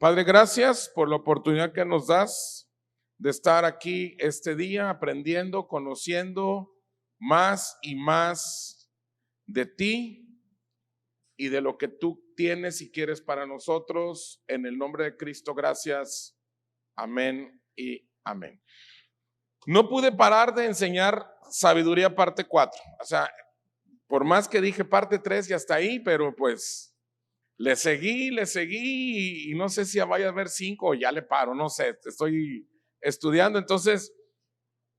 Padre, gracias por la oportunidad que nos das de estar aquí este día aprendiendo, conociendo más y más de ti y de lo que tú tienes y quieres para nosotros. En el nombre de Cristo, gracias. Amén y amén. No pude parar de enseñar sabiduría parte 4. O sea, por más que dije parte 3 ya está ahí, pero pues le seguí y no sé si vaya a haber 5 o ya le paro, no sé, estoy estudiando. Entonces,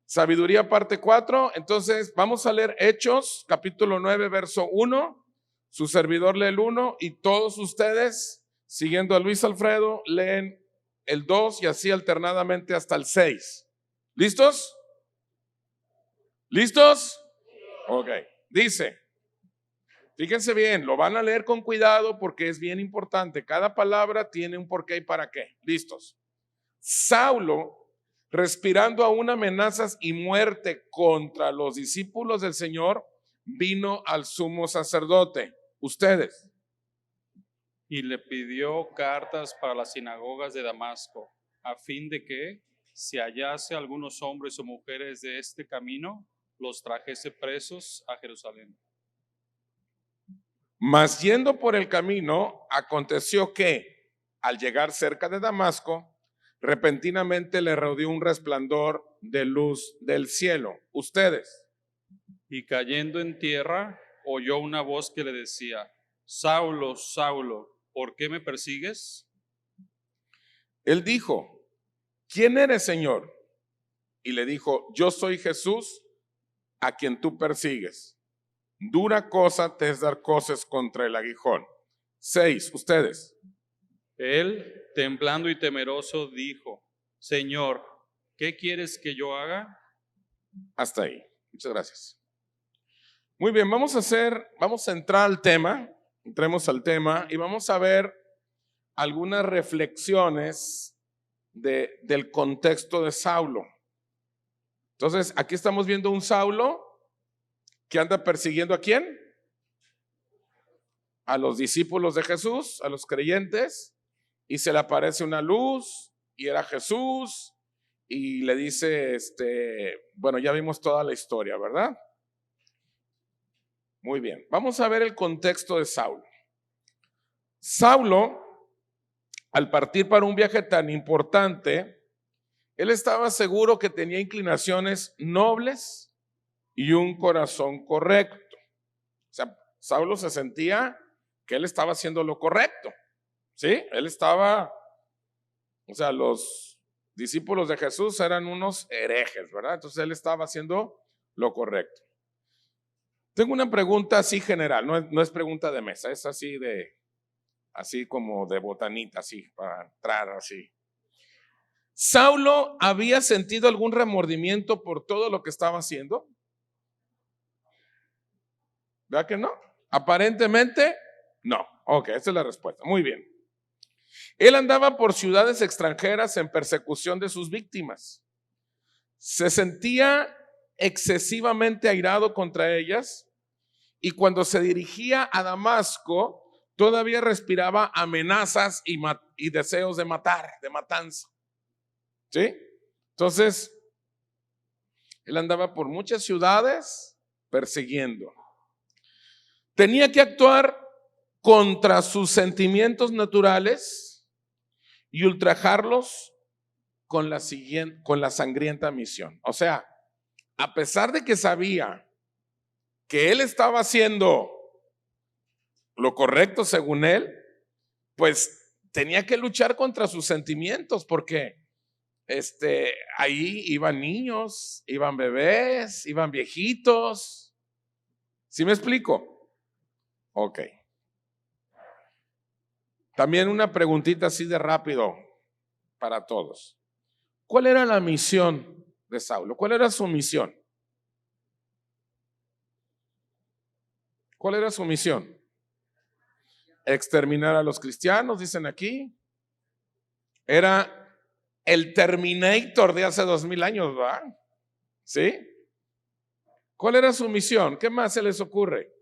sabiduría parte 4. Entonces, vamos a leer Hechos, capítulo 9, verso 1. Su servidor lee el 1 y todos ustedes, siguiendo a Luis Alfredo, leen el 2 y así alternadamente hasta el 6. ¿Listos? ¿Listos? Ok. Dice, fíjense bien, lo van a leer con cuidado porque es bien importante. Cada palabra tiene un porqué y para qué. ¿Listos? Saulo, respirando aún amenazas y muerte contra los discípulos del Señor, vino al sumo sacerdote. Ustedes. Y le pidió cartas para las sinagogas de Damasco, a fin de que, si hallase algunos hombres o mujeres de este camino, los trajese presos a Jerusalén. Mas yendo por el camino, aconteció que, al llegar cerca de Damasco, repentinamente le rodeó un resplandor de luz del cielo. Ustedes. Y cayendo en tierra, oyó una voz que le decía: Saulo, Saulo, ¿por qué me persigues? Él dijo: ¿quién eres, Señor? Y le dijo: yo soy Jesús, a quien tú persigues. Dura cosa te es dar coces contra el aguijón. 6. Ustedes. Él, temblando y temeroso, dijo: Señor, ¿qué quieres que yo haga? Hasta ahí. Muchas gracias. Muy bien, vamos a entrar al tema. Entremos al tema y vamos a ver algunas reflexiones del contexto de Saulo. Entonces, aquí estamos viendo un Saulo que anda persiguiendo ¿a quién? A los discípulos de Jesús, a los creyentes, y se le aparece una luz y era Jesús y le dice, bueno, ya vimos toda la historia, ¿verdad? Muy bien, vamos a ver el contexto de Saulo. Saulo, al partir para un viaje tan importante, él estaba seguro que tenía inclinaciones nobles y un corazón correcto. O sea, Saulo se sentía que él estaba haciendo lo correcto, ¿sí? Él estaba, o sea, los discípulos de Jesús eran unos herejes, ¿verdad? Entonces él estaba haciendo lo correcto. Tengo una pregunta así general, no es pregunta de mesa, es así como de botanita, así, para entrar así. ¿Saulo había sentido algún remordimiento por todo lo que estaba haciendo? ¿Verdad que no? Aparentemente, no. Ok, esa es la respuesta. Muy bien. Él andaba por ciudades extranjeras en persecución de sus víctimas. Se sentía excesivamente airado contra ellas y cuando se dirigía a Damasco, todavía respiraba amenazas y deseos de matar, de matanza. ¿Sí? Entonces, él andaba por muchas ciudades persiguiendo. Tenía que actuar contra sus sentimientos naturales y ultrajarlos con la sangrienta misión. O sea, a pesar de que sabía que él estaba haciendo lo correcto según él, pues tenía que luchar contra sus sentimientos porque ahí iban niños, iban bebés, iban viejitos. ¿Sí me explico? Ok. También una preguntita así de rápido para todos. ¿Cuál era la misión de Saulo? ¿Cuál era su misión? ¿Cuál era su misión? Exterminar a los cristianos, dicen aquí. Era el Terminator de hace 2000 años, ¿verdad? ¿Sí? ¿Cuál era su misión? ¿Qué más se les ocurre?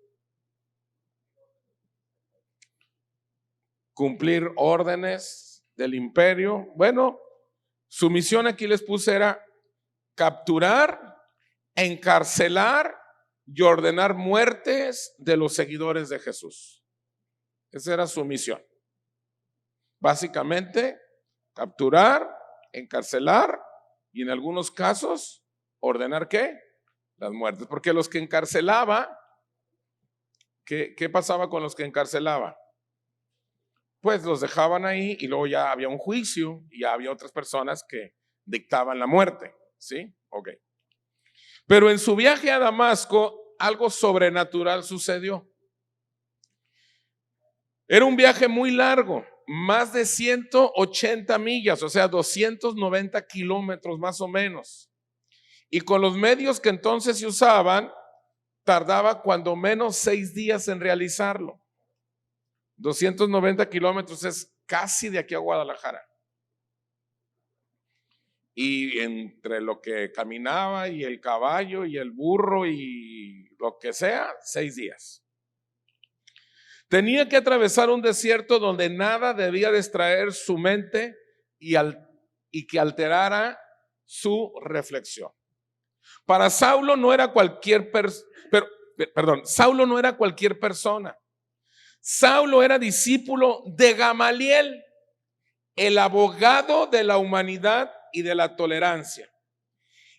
Cumplir órdenes, del imperio. Bueno, su misión aquí les puse era capturar, encarcelar y ordenar muertes de los seguidores de Jesús. Esa era su misión. Básicamente, capturar, encarcelar y en algunos casos ordenar ¿qué? Las muertes. Porque los que encarcelaba, ¿qué pasaba con los que encarcelaba? Pues los dejaban ahí y luego ya había un juicio y ya había otras personas que dictaban la muerte. ¿Sí? Ok. Pero en su viaje a Damasco, algo sobrenatural sucedió. Era un viaje muy largo, más de 180 millas, o sea, 290 kilómetros más o menos. Y con los medios que entonces se usaban, tardaba cuando menos 6 días en realizarlo. 290 kilómetros es casi de aquí a Guadalajara. Y entre lo que caminaba y el caballo y el burro y lo que sea, 6 días. Tenía que atravesar un desierto donde nada debía distraer su mente y que alterara su reflexión. Para Saulo no era cualquier Saulo no era cualquier persona. Saulo era discípulo de Gamaliel, el abogado de la humanidad y de la tolerancia.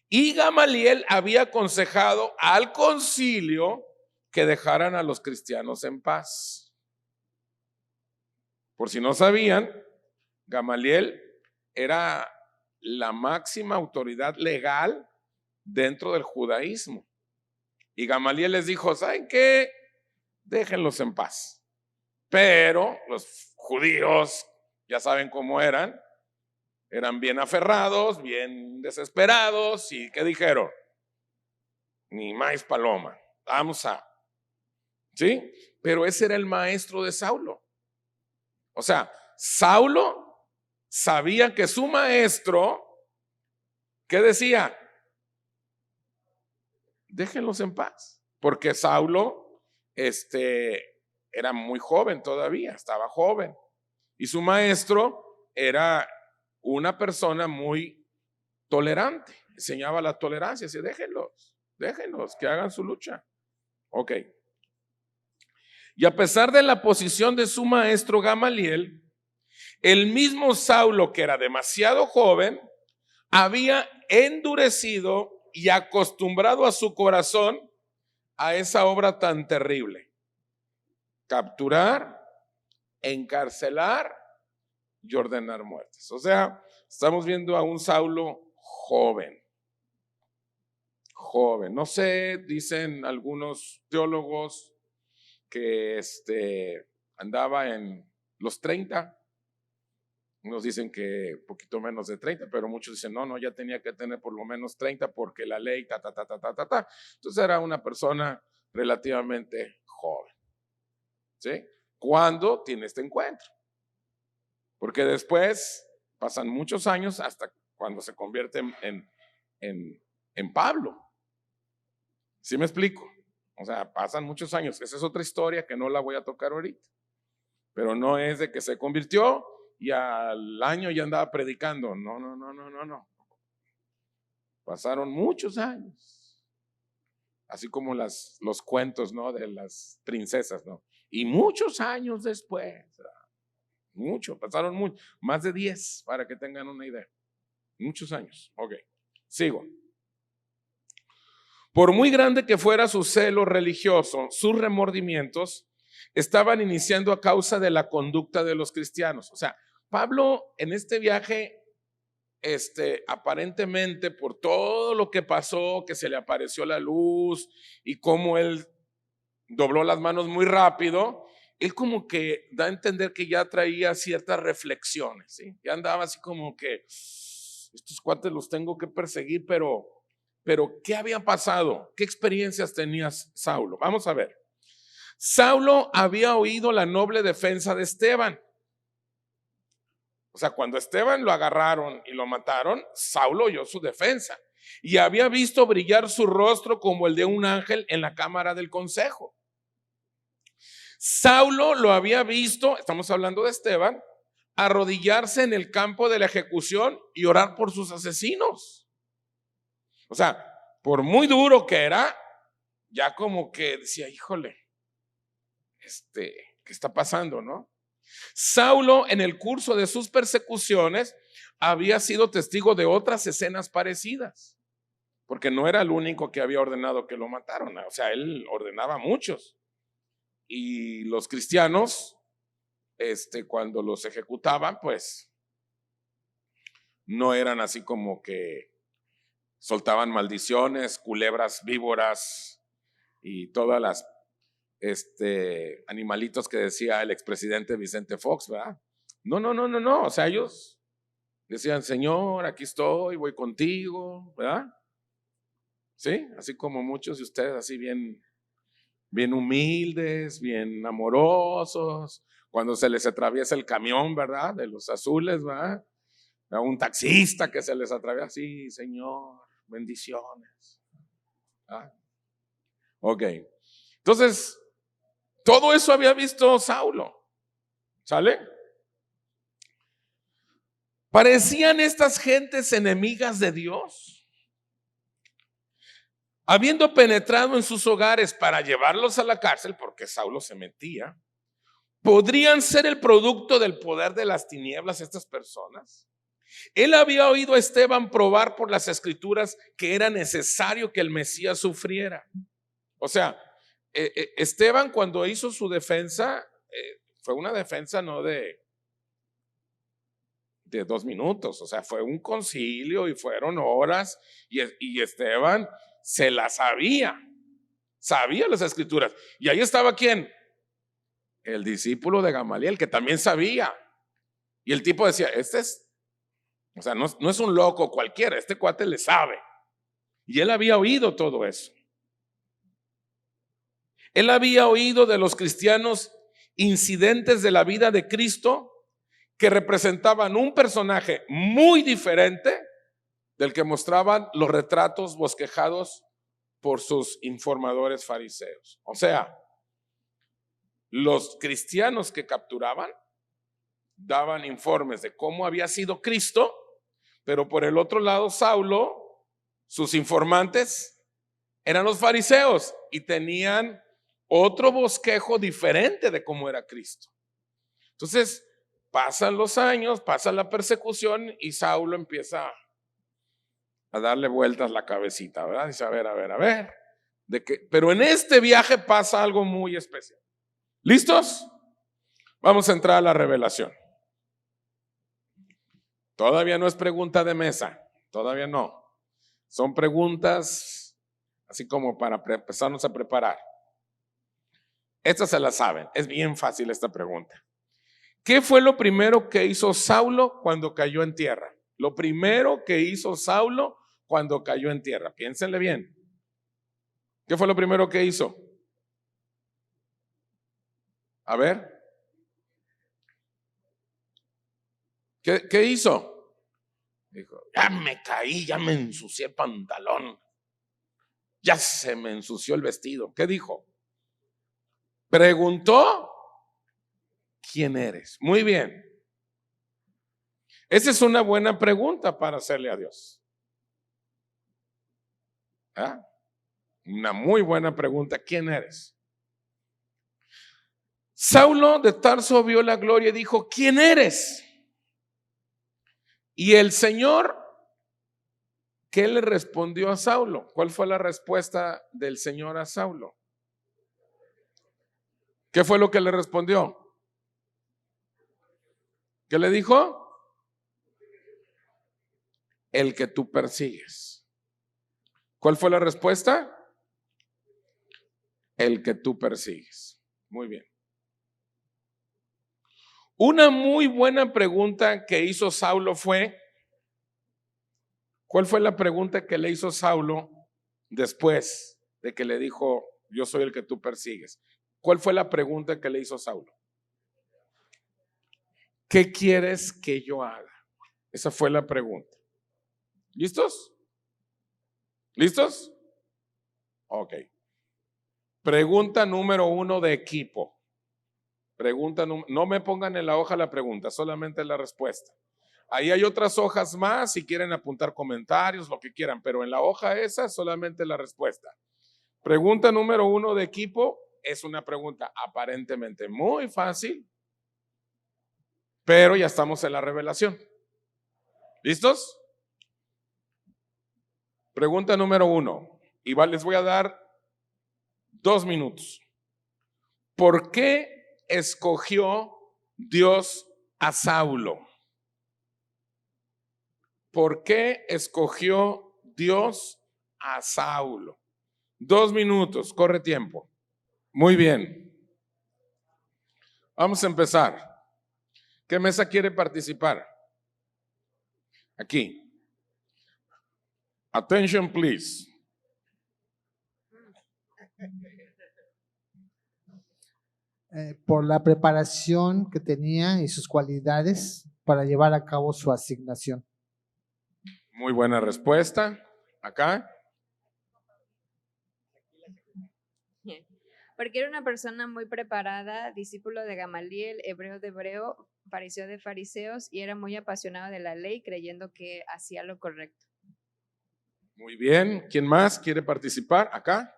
Y Gamaliel había aconsejado al concilio que dejaran a los cristianos en paz. Por si no sabían, Gamaliel era la máxima autoridad legal dentro del judaísmo. Y Gamaliel les dijo, ¿saben qué? Déjenlos en paz. Pero los judíos, ya saben cómo eran bien aferrados, bien desesperados. ¿Y qué dijeron? Ni más paloma, vamos a. ¿Sí? Pero ese era el maestro de Saulo. O sea, Saulo sabía que su maestro, ¿qué decía? Déjenlos en paz. Porque Saulo era muy joven todavía, estaba joven. Y su maestro era una persona muy tolerante. Enseñaba la tolerancia. Así, déjenlos que hagan su lucha. Ok. Y a pesar de la posición de su maestro Gamaliel, el mismo Saulo, que era demasiado joven, había endurecido y acostumbrado a su corazón a esa obra tan terrible: capturar, encarcelar y ordenar muertes. O sea, estamos viendo a un Saulo joven. No sé, dicen algunos teólogos que andaba en los 30. Unos dicen que poquito menos de 30, pero muchos dicen no, ya tenía que tener por lo menos 30 porque la ley, Entonces era una persona relativamente joven. ¿Sí? ¿Cuándo tiene este encuentro? Porque después pasan muchos años hasta cuando se convierte en Pablo. ¿Sí me explico? O sea, pasan muchos años. Esa es otra historia que no la voy a tocar ahorita. Pero no es de que se convirtió y al año ya andaba predicando. No. Pasaron muchos años. Así como los cuentos, ¿no? De las princesas, ¿no? Y muchos años después. Pasaron más de 10 para que tengan una idea. Muchos años. Ok, sigo. Por muy grande que fuera su celo religioso, sus remordimientos estaban iniciando a causa de la conducta de los cristianos. O sea, Pablo en este viaje, aparentemente por todo lo que pasó, que se le apareció la luz y cómo él dobló las manos muy rápido, él como que da a entender que ya traía ciertas reflexiones, ¿sí? Ya andaba así como que estos cuates los tengo que perseguir, pero ¿qué había pasado? ¿Qué experiencias tenía Saulo? Vamos a ver. Saulo había oído la noble defensa de Esteban. O sea, cuando Esteban lo agarraron y lo mataron, Saulo oyó su defensa y había visto brillar su rostro como el de un ángel en la cámara del consejo. Saulo lo había visto, estamos hablando de Esteban, arrodillarse en el campo de la ejecución y orar por sus asesinos. O sea, por muy duro que era, ya como que decía, híjole, ¿qué está pasando, no? Saulo, en el curso de sus persecuciones, había sido testigo de otras escenas parecidas, porque no era el único que había ordenado que lo mataron. O sea, él ordenaba a muchos. Y los cristianos, cuando los ejecutaban, pues no eran así como que soltaban maldiciones, culebras, víboras y todas las animalitos que decía el expresidente Vicente Fox, ¿verdad? No. O sea, ellos decían, Señor, aquí estoy, voy contigo, ¿verdad? Sí, así como muchos de ustedes, así bien humildes, bien amorosos. Cuando se les atraviesa el camión, ¿verdad? De los azules, ¿verdad? A un taxista que se les atraviesa, sí, Señor, bendiciones. ¿Ah? Ok. Entonces, todo eso había visto Saulo. ¿Sale? ¿Parecían estas gentes enemigas de Dios? Habiendo penetrado en sus hogares para llevarlos a la cárcel, porque Saulo se metía, ¿podrían ser el producto del poder de las tinieblas estas personas? Él había oído a Esteban probar por las escrituras que era necesario que el Mesías sufriera. O sea, Esteban cuando hizo su defensa, fue una defensa no de 2 minutos, o sea, fue un concilio y fueron horas y Esteban se la sabía las escrituras. Y ahí estaba ¿quién? El discípulo de Gamaliel, que también sabía. Y el tipo decía, o sea, no es un loco cualquiera, este cuate le sabe. Y él había oído todo eso. Él había oído de los cristianos incidentes de la vida de Cristo que representaban un personaje muy diferente del que mostraban los retratos bosquejados por sus informadores fariseos. O sea, los cristianos que capturaban daban informes de cómo había sido Cristo, pero por el otro lado Saulo, sus informantes eran los fariseos y tenían otro bosquejo diferente de cómo era Cristo. Entonces, pasan los años, pasa la persecución y Saulo empieza a darle vueltas la cabecita, ¿verdad? Dice, a ver, pero en este viaje pasa algo muy especial. ¿Listos? Vamos a entrar a la revelación. Todavía no es pregunta de mesa, todavía no. Son preguntas así como para empezarnos a preparar. Estas se las saben, es bien fácil esta pregunta. ¿Qué fue lo primero que hizo Saulo cuando cayó en tierra? Lo primero que hizo Saulo cuando cayó en tierra. Piénsenle bien. ¿Qué fue lo primero que hizo? A ver. ¿Qué hizo? Dijo, ya me caí, ya me ensucié el pantalón. Ya se me ensució el vestido. ¿Qué dijo? Preguntó, ¿quién eres? Muy bien. Esa es una buena pregunta para hacerle a Dios. ¿Ah? Una muy buena pregunta. ¿Quién eres? Saulo de Tarso vio la gloria y dijo, ¿quién eres? Y el Señor, ¿qué le respondió a Saulo? ¿Cuál fue la respuesta del Señor a Saulo? ¿Qué fue lo que le respondió? ¿Qué le dijo? El que tú persigues. ¿Cuál fue la respuesta? El que tú persigues. Muy bien. Una muy buena pregunta que hizo Saulo fue, ¿cuál fue la pregunta que le hizo Saulo después de que le dijo, yo soy el que tú persigues? ¿Cuál fue la pregunta que le hizo Saulo? ¿Qué quieres que yo haga? Esa fue la pregunta. ¿Listos? ¿Listos? Ok. Pregunta número 1 de equipo. Pregunta, no me pongan en la hoja la pregunta, solamente la respuesta. Ahí hay otras hojas más si quieren apuntar comentarios, lo que quieran, pero en la hoja esa solamente la respuesta. Pregunta número 1 de equipo es una pregunta aparentemente muy fácil, pero ya estamos en la revelación. ¿Listos? Pregunta número 1. Y les voy a dar 2 minutos. ¿Por qué escogió Dios a Saulo? ¿Por qué escogió Dios a Saulo? 2 minutos, corre tiempo. Muy bien. Vamos a empezar. ¿Qué mesa quiere participar? Aquí. Attention, please. Por la preparación que tenía y sus cualidades para llevar a cabo su asignación. Muy buena respuesta. Acá. Porque era una persona muy preparada, discípulo de Gamaliel, hebreo de hebreo, fariseo de fariseos, y era muy apasionado de la ley, creyendo que hacía lo correcto. Muy bien. ¿Quién más quiere participar? Acá.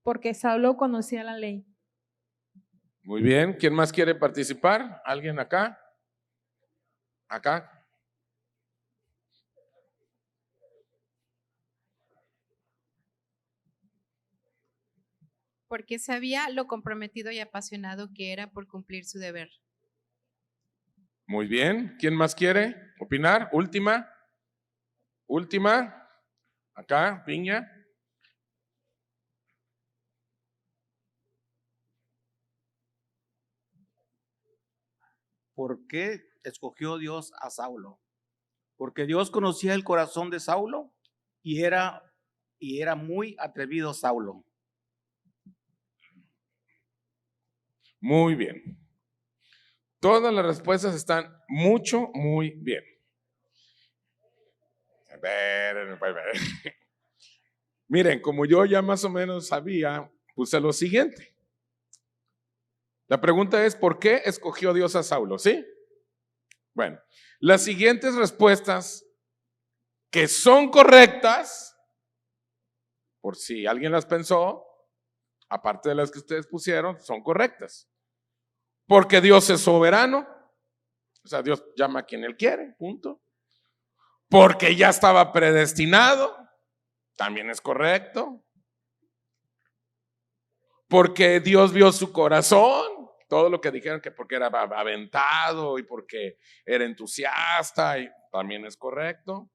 Porque Saulo conocía la ley. Muy bien. ¿Quién más quiere participar? ¿Alguien acá? Acá. Porque sabía lo comprometido y apasionado que era por cumplir su deber. Muy bien. ¿Quién más quiere opinar? Última. Última. Acá, Piña. ¿Por qué escogió Dios a Saulo? Porque Dios conocía el corazón de Saulo y era muy atrevido Saulo. Muy bien. Todas las respuestas están muy bien. Miren, como yo ya más o menos sabía, puse lo siguiente. La pregunta es, ¿por qué escogió Dios a Saulo? ¿Sí? Bueno, las siguientes respuestas que son correctas, por si alguien las pensó, aparte de las que ustedes pusieron, son correctas. Porque Dios es soberano, o sea, Dios llama a quien Él quiere, punto. Porque ya estaba predestinado, también es correcto. Porque Dios vio su corazón, todo lo que dijeron que porque era aventado y porque era entusiasta, y también es correcto.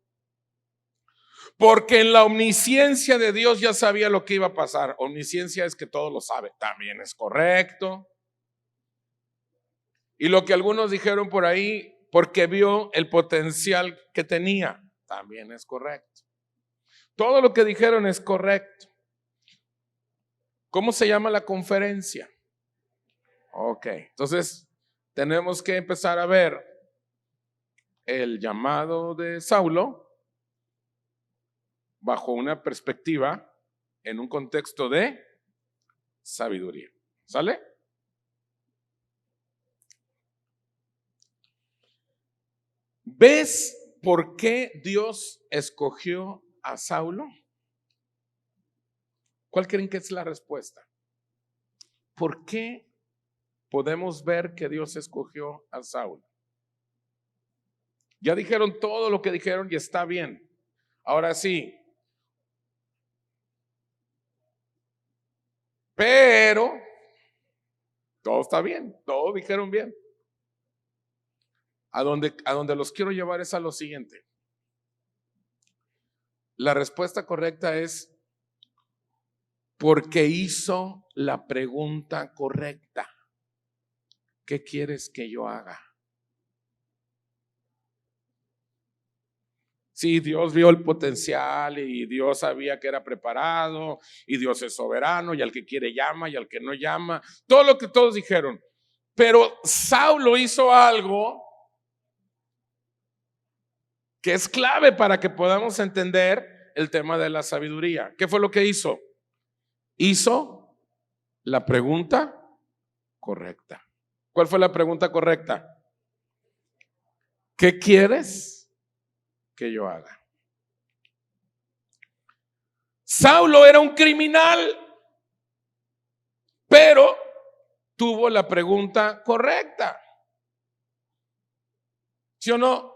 Porque en la omnisciencia de Dios ya sabía lo que iba a pasar. Omnisciencia es que todo lo sabe, también es correcto. Y lo que algunos dijeron por ahí, porque vio el potencial que tenía, también es correcto. Todo lo que dijeron es correcto. ¿Cómo se llama la conferencia? Ok, entonces tenemos que empezar a ver el llamado de Saulo bajo una perspectiva en un contexto de sabiduría. ¿Sale? ¿Ves por qué Dios escogió a Saulo? ¿Cuál creen que es la respuesta? ¿Por qué podemos ver que Dios escogió a Saulo? Ya dijeron todo lo que dijeron y está bien. Ahora sí. Pero todo está bien, todos dijeron bien. A donde los quiero llevar es a lo siguiente. La respuesta correcta es porque hizo la pregunta correcta. ¿Qué quieres que yo haga? Sí, Dios vio el potencial y Dios sabía que era preparado y Dios es soberano y al que quiere llama y al que no llama. Todo lo que todos dijeron. Pero Saulo hizo algo que es clave para que podamos entender el tema de la sabiduría. ¿Qué fue lo que hizo? hizo la pregunta correcta. ¿Cuál fue la pregunta correcta? ¿Qué quieres que yo haga? Saulo era un criminal, pero tuvo la pregunta correcta. ¿Sí o no?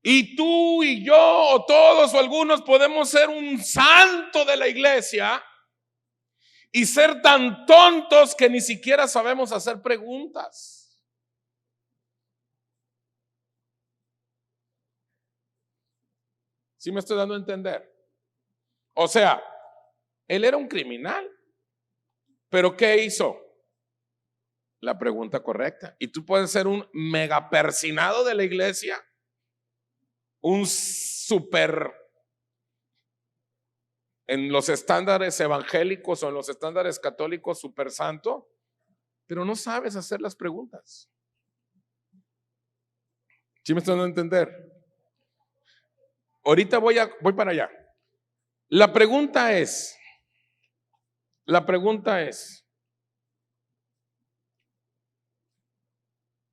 Y tú y yo, o todos o algunos, podemos ser un santo de la iglesia y ser tan tontos que ni siquiera sabemos hacer preguntas. ¿Sí me estoy dando a entender? O sea, él era un criminal, pero ¿qué hizo? La pregunta correcta. Y tú puedes ser un mega persinado de la iglesia, un súper en los estándares evangélicos o en los estándares católicos súper santo, pero no sabes hacer las preguntas. ¿Sí me estoy dando a entender? Ahorita voy para allá. La pregunta es,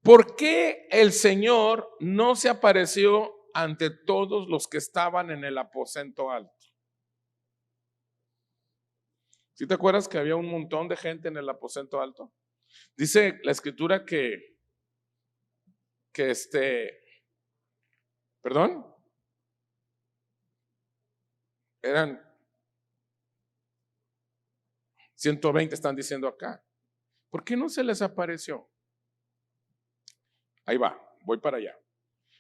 ¿por qué el Señor no se apareció ante todos los que estaban en el aposento alto? ¿Sí te acuerdas que había un montón de gente en el aposento alto? Dice la escritura perdón, eran 120, están diciendo acá. ¿Por qué no se les apareció? Ahí va, voy para allá.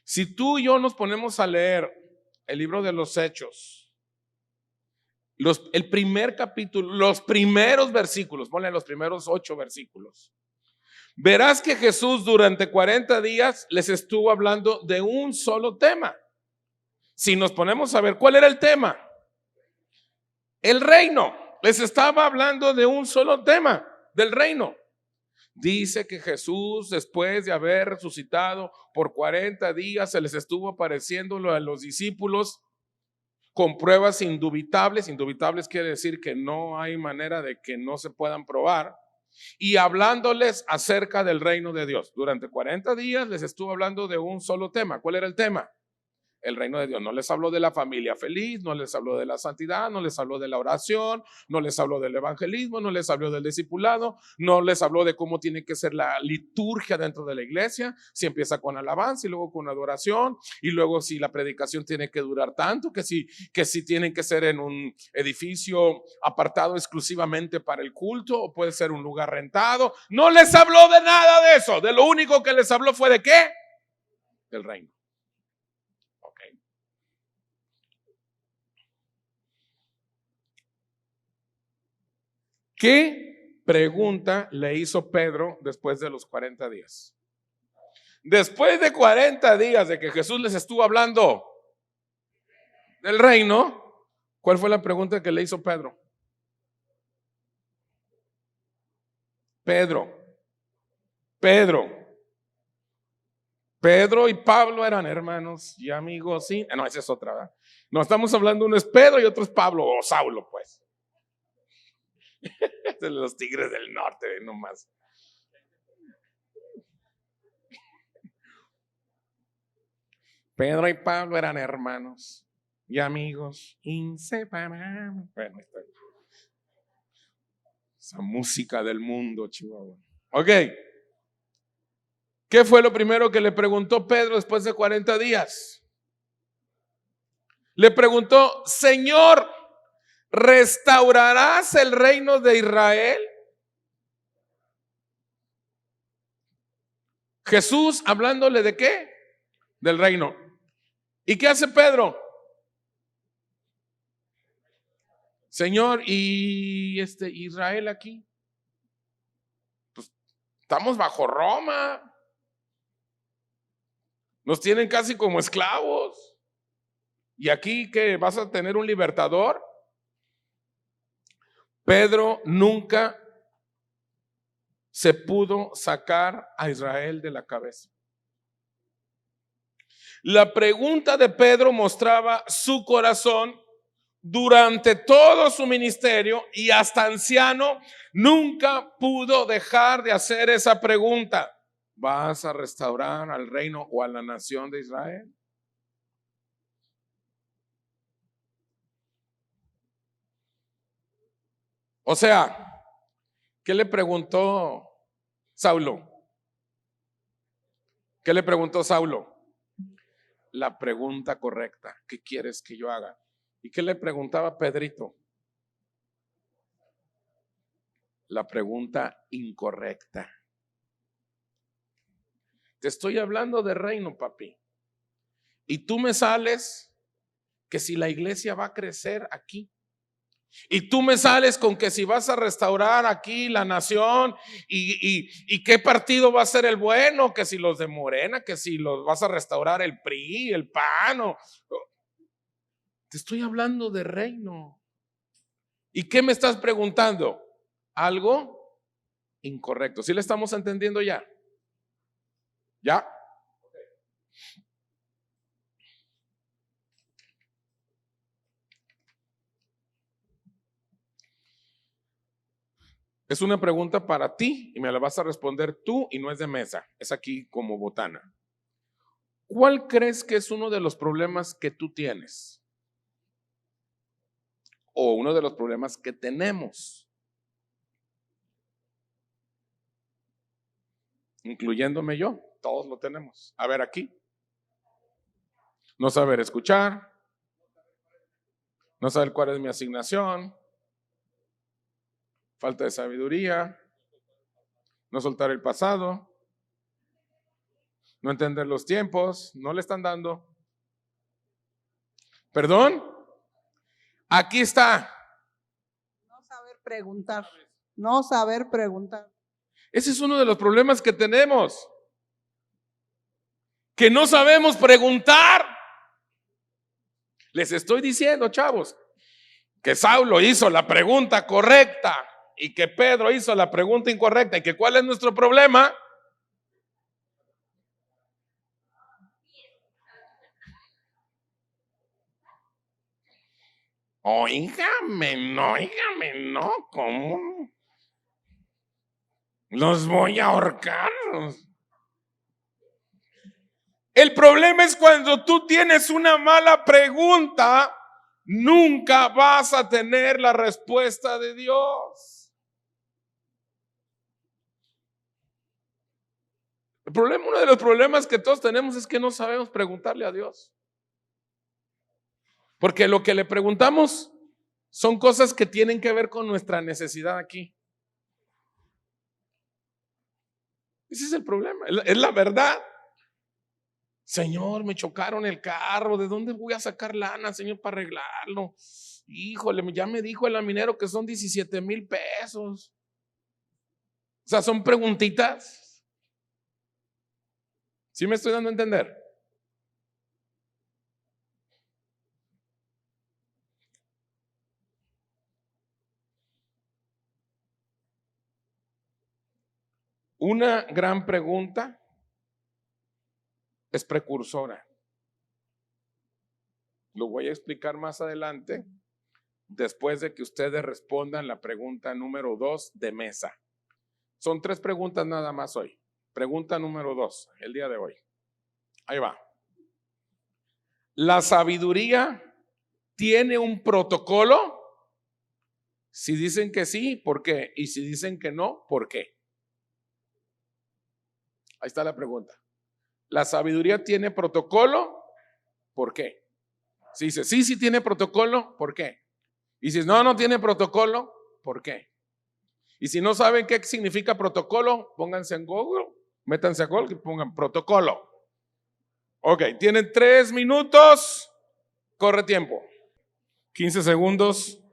Si tú y yo nos ponemos a leer el libro de los Hechos, el primer capítulo, los primeros versículos, ponle los primeros 8 versículos, verás que Jesús durante 40 días les estuvo hablando de un solo tema. Si nos ponemos a ver, ¿cuál era el tema? El reino. Les estaba hablando de un solo tema, del reino. Dice que Jesús, después de haber resucitado por 40 días, se les estuvo apareciendo a los discípulos con pruebas indubitables. Indubitables quiere decir que no hay manera de que no se puedan probar. Y hablándoles acerca del reino de Dios. Durante 40 días les estuvo hablando de un solo tema. ¿Cuál era el tema? El reino de Dios. No les habló de la familia feliz, no les habló de la santidad, no les habló de la oración, no les habló del evangelismo, no les habló del discipulado, no les habló de cómo tiene que ser la liturgia dentro de la iglesia, si empieza con alabanza y luego con adoración, y luego si la predicación tiene que durar tanto, que si tienen que ser en un edificio apartado exclusivamente para el culto, o puede ser un lugar rentado. No les habló de nada de eso. De lo único que les habló fue ¿de qué? Del reino. ¿Qué pregunta le hizo Pedro después de los 40 días? Después de 40 días de que Jesús les estuvo hablando del reino, ¿cuál fue la pregunta que le hizo Pedro? Pedro y Pablo eran hermanos y amigos, ¿sí? No, esa es otra, ¿verdad? No, estamos hablando, uno es Pedro y otro es Pablo o Saulo, pues. De los Tigres del Norte, nomás. Pedro y Pablo eran hermanos y amigos inseparables. Bueno, esa música del mundo, Chihuahua. Ok. ¿Qué fue lo primero que le preguntó Pedro después de 40 días? Le preguntó: Señor, ¿restaurarás el reino de Israel? Jesús hablándole ¿de qué? Del reino. ¿Y qué hace Pedro? Señor, ¿y Israel aquí? Pues estamos bajo Roma. Nos tienen casi como esclavos. ¿Y aquí qué? ¿Vas a tener un libertador? Pedro nunca se pudo sacar a Israel de la cabeza. La pregunta de Pedro mostraba su corazón durante todo su ministerio y hasta anciano, nunca pudo dejar de hacer esa pregunta: ¿vas a restaurar al reino o a la nación de Israel? O sea, ¿qué le preguntó Saulo? ¿Qué le preguntó Saulo? La pregunta correcta: ¿qué quieres que yo haga? ¿Y qué le preguntaba Pedrito? La pregunta incorrecta. Te estoy hablando de reino, papi. Y tú me sales que si la iglesia va a crecer aquí. Y tú me sales con que si vas a restaurar aquí la nación y qué partido va a ser el bueno, que si los de Morena, que si los vas a restaurar el PRI, el PAN. Te estoy hablando de reino. ¿Y qué me estás preguntando? Algo incorrecto. ¿Sí le estamos entendiendo ya? ¿Ya? Es una pregunta para ti y me la vas a responder tú y no es de mesa, es aquí como botana. ¿Cuál crees que es uno de los problemas que tú tienes? O uno de los problemas que tenemos, incluyéndome yo, todos lo tenemos. A ver, aquí. No saber escuchar, no saber cuál es mi asignación, falta de sabiduría, no soltar el pasado, no entender los tiempos, no le están dando. ¿Perdón? Aquí está. No saber preguntar. No saber preguntar. Ese es uno de los problemas que tenemos, que no sabemos preguntar. Les estoy diciendo, chavos, que Saulo hizo la pregunta correcta y que Pedro hizo la pregunta incorrecta. ¿Y que cuál es nuestro problema? Óigame, no, ¿cómo? Los voy a ahorcar. El problema es cuando tú tienes una mala pregunta, nunca vas a tener la respuesta de Dios. El problema, uno de los problemas que todos tenemos es que no sabemos preguntarle a Dios. Porque lo que le preguntamos son cosas que tienen que ver con nuestra necesidad aquí. Ese es el problema, es la verdad. Señor, me chocaron el carro, ¿de dónde voy a sacar lana, Señor, para arreglarlo? Híjole, ya me dijo el laminero que son 17,000 pesos. O sea, son preguntitas. ¿Sí me estoy dando a entender? Una gran pregunta es precursora. Lo voy a explicar más adelante, después de que ustedes respondan la pregunta número 2 de mesa. Son 3 preguntas nada más hoy. Pregunta número 2, el día de hoy. Ahí va. ¿La sabiduría tiene un protocolo? Si dicen que sí, ¿por qué? Y si dicen que no, ¿por qué? Ahí está la pregunta. ¿La sabiduría tiene protocolo? ¿Por qué? Si dice sí tiene protocolo, ¿por qué? Y si no tiene protocolo, ¿por qué? Y si no saben qué significa protocolo, pónganse en Google, métanse a Google y pongan protocolo. Ok, tienen 3 minutos, corre tiempo. 15 segundos.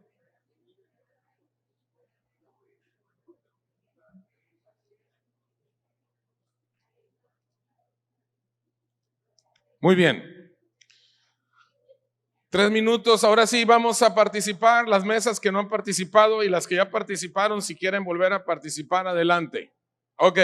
Muy bien. 3 minutos, ahora sí vamos a participar, las mesas que no han participado y las que ya participaron, si quieren volver a participar, adelante. Ok.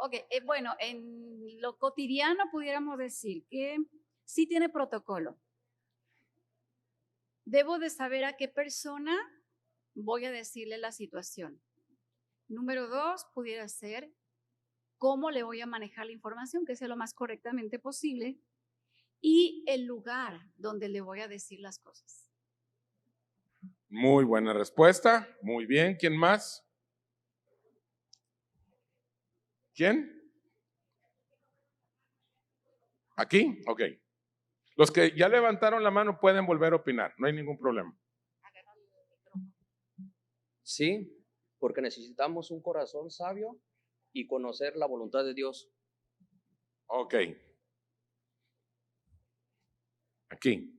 Ok, bueno, en lo cotidiano pudiéramos decir que sí tiene protocolo. Debo de saber a qué persona voy a decirle la situación. Número 2, pudiera ser cómo le voy a manejar la información, que sea lo más correctamente posible, y el lugar donde le voy a decir las cosas. Muy buena respuesta. Muy bien. ¿Quién más? ¿Quién? ¿Aquí? Ok. Los que ya levantaron la mano pueden volver a opinar. No hay ningún problema. Sí, porque necesitamos un corazón sabio y conocer la voluntad de Dios. Ok. Aquí.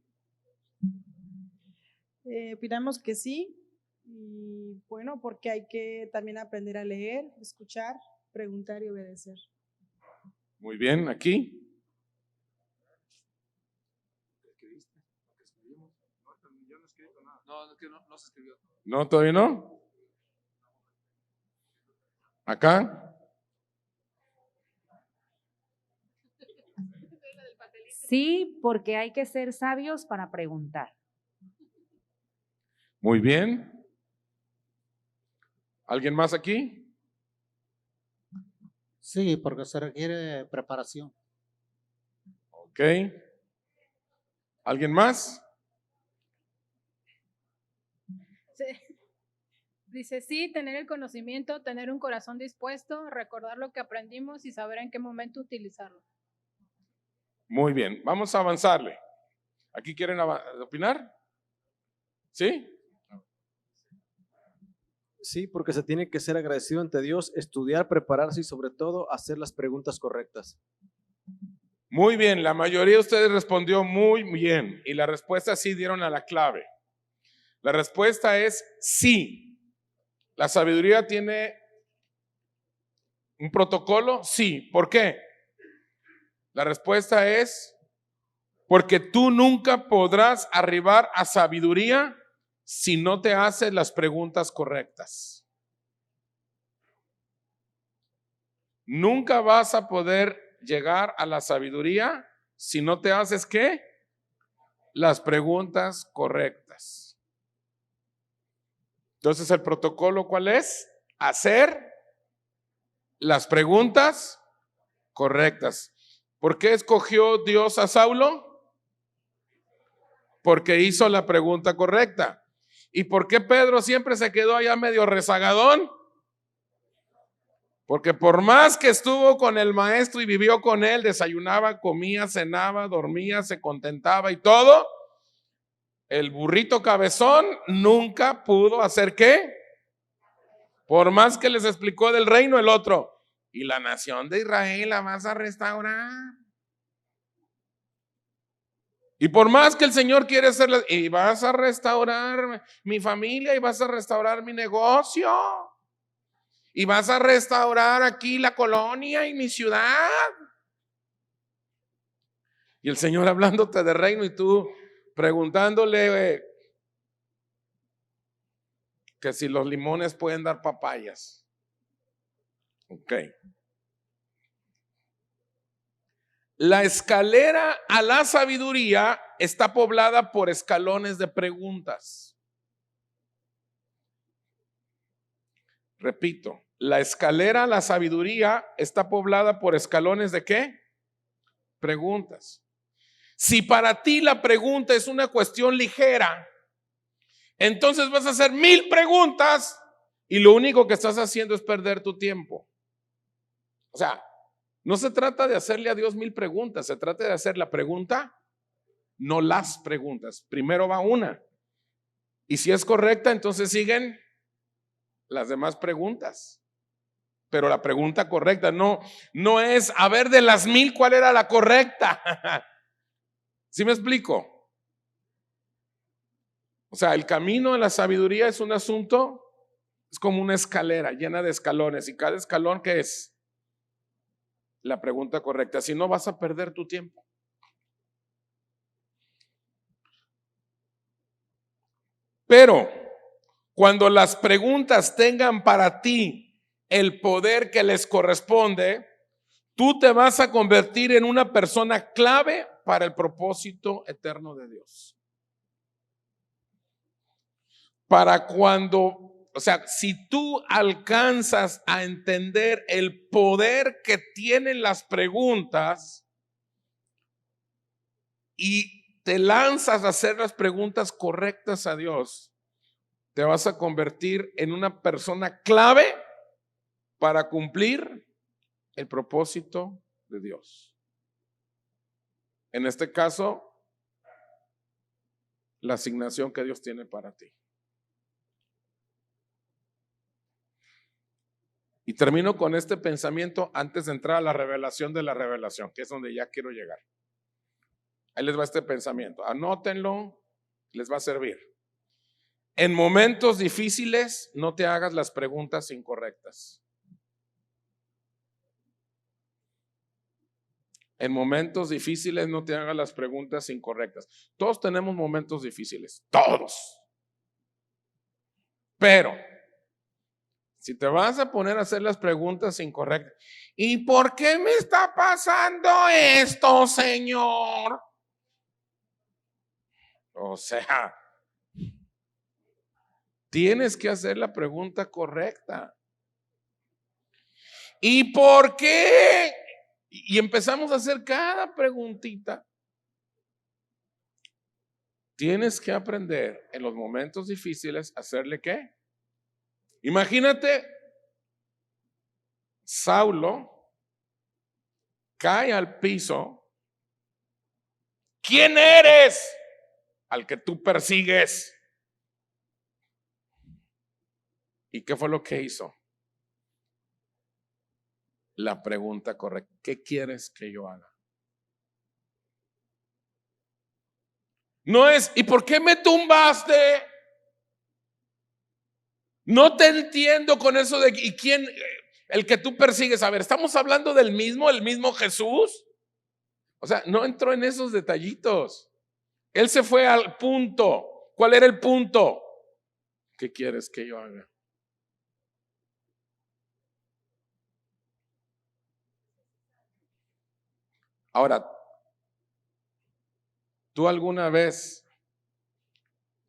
Opinamos que sí. Y bueno, porque hay que también aprender a leer, escuchar, preguntar y obedecer. Muy bien. Aquí. No se escribió. No, todavía no. Acá. Sí, porque hay que ser sabios para preguntar. Muy bien. ¿Alguien más aquí? Sí, porque se requiere preparación. Ok. ¿Alguien más? Sí. Dice, sí, tener el conocimiento, tener un corazón dispuesto, recordar lo que aprendimos y saber en qué momento utilizarlo. Muy bien, vamos a avanzarle. ¿Aquí quieren opinar? ¿Sí? Sí, porque se tiene que ser agradecido ante Dios, estudiar, prepararse y sobre todo hacer las preguntas correctas. Muy bien, la mayoría de ustedes respondió muy bien y la respuesta sí dieron a la clave. La respuesta es sí. ¿La sabiduría tiene un protocolo? Sí. ¿Por qué? La respuesta es porque tú nunca podrás arribar a sabiduría si no te haces las preguntas correctas. Nunca vas a poder llegar a la sabiduría si no te haces ¿qué? Las preguntas correctas. Entonces, ¿el protocolo cuál es? Hacer las preguntas correctas. ¿Por qué escogió Dios a Saulo? Porque hizo la pregunta correcta. ¿Y por qué Pedro siempre se quedó allá medio rezagadón? Porque por más que estuvo con el maestro y vivió con él, desayunaba, comía, cenaba, dormía, se contentaba y todo, el burrito cabezón nunca pudo hacer ¿qué? Por más que les explicó del reino el otro. Y la nación de Israel la vas a restaurar. Y por más que el Señor quiere hacerle, y vas a restaurar mi familia, y vas a restaurar mi negocio, y vas a restaurar aquí la colonia y mi ciudad. Y el Señor hablándote de reino y tú preguntándole que si los limones pueden dar papayas. Ok. La escalera a la sabiduría está poblada por escalones de preguntas. Repito, la escalera a la sabiduría está poblada por escalones de ¿qué? Preguntas. Si para ti la pregunta es una cuestión ligera, entonces vas a hacer 1000 preguntas y lo único que estás haciendo es perder tu tiempo. O sea, no se trata de hacerle a Dios 1000 preguntas, se trata de hacer la pregunta, no las preguntas. Primero va una. Y si es correcta, entonces siguen las demás preguntas. Pero la pregunta correcta no es a ver de las 1000 cuál era la correcta. ¿Sí me explico? O sea, el camino de la sabiduría es un asunto, es como una escalera llena de escalones y cada escalón ¿qué es? La pregunta correcta, si no vas a perder tu tiempo. Pero cuando las preguntas tengan para ti el poder que les corresponde, tú te vas a convertir en una persona clave para el propósito eterno de Dios. Para cuando, o sea, si tú alcanzas a entender el poder que tienen las preguntas y te lanzas a hacer las preguntas correctas a Dios, te vas a convertir en una persona clave para cumplir el propósito de Dios. En este caso, la asignación que Dios tiene para ti. Y termino con este pensamiento antes de entrar a la revelación de la revelación, que es donde ya quiero llegar. Ahí les va este pensamiento. Anótenlo, les va a servir. En momentos difíciles, no te hagas las preguntas incorrectas. En momentos difíciles, no te hagas las preguntas incorrectas. Todos tenemos momentos difíciles, todos. Pero si te vas a poner a hacer las preguntas incorrectas, ¿y por qué me está pasando esto, Señor? O sea, tienes que hacer la pregunta correcta. ¿Y por qué? Y empezamos a hacer cada preguntita. Tienes que aprender en los momentos difíciles a hacerle ¿qué? Imagínate, Saulo cae al piso. ¿Quién eres? Al que tú persigues. ¿Y qué fue lo que hizo? La pregunta correcta. ¿Qué quieres que yo haga? No es, ¿y por qué me tumbaste? No te entiendo con eso de, ¿y quién? El que tú persigues. A ver, ¿estamos hablando del mismo, el mismo Jesús? O sea, no entró en esos detallitos. Él se fue al punto. ¿Cuál era el punto? ¿Qué quieres que yo haga? Ahora, ¿tú alguna vez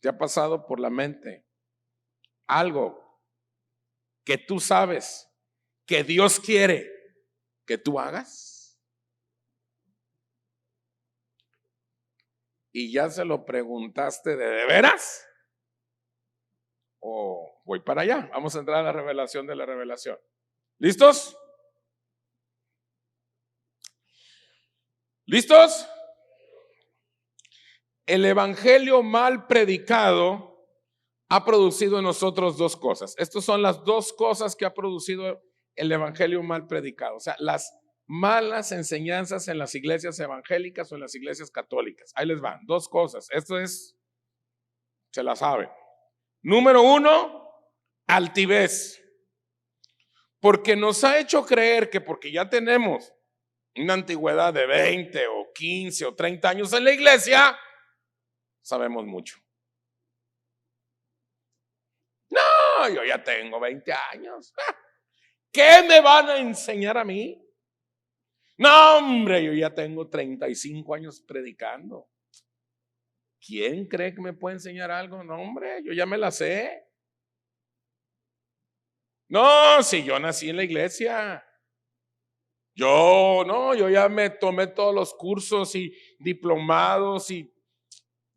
te ha pasado por la mente algo que tú sabes que Dios quiere que tú hagas? ¿Y ya se lo preguntaste de veras? ¿O voy para allá? Vamos a entrar a la revelación de la revelación. ¿Listos? ¿Listos? El evangelio mal predicado ha producido en nosotros dos cosas. Estas son las dos cosas que ha producido el evangelio mal predicado. O sea, las malas enseñanzas en las iglesias evangélicas o en las iglesias católicas. Ahí les van, dos cosas. Esto es, se la saben. Número uno, altivez. Porque nos ha hecho creer que porque ya tenemos una antigüedad de 20 o 15 o 30 años en la iglesia, sabemos mucho. No, yo ya tengo 20 años. ¿Qué me van a enseñar a mí? No, hombre, yo ya tengo 35 años predicando. ¿Quién cree que me puede enseñar algo? No, hombre, yo ya me la sé. No, si yo nací en la iglesia. Yo ya me tomé todos los cursos y diplomados y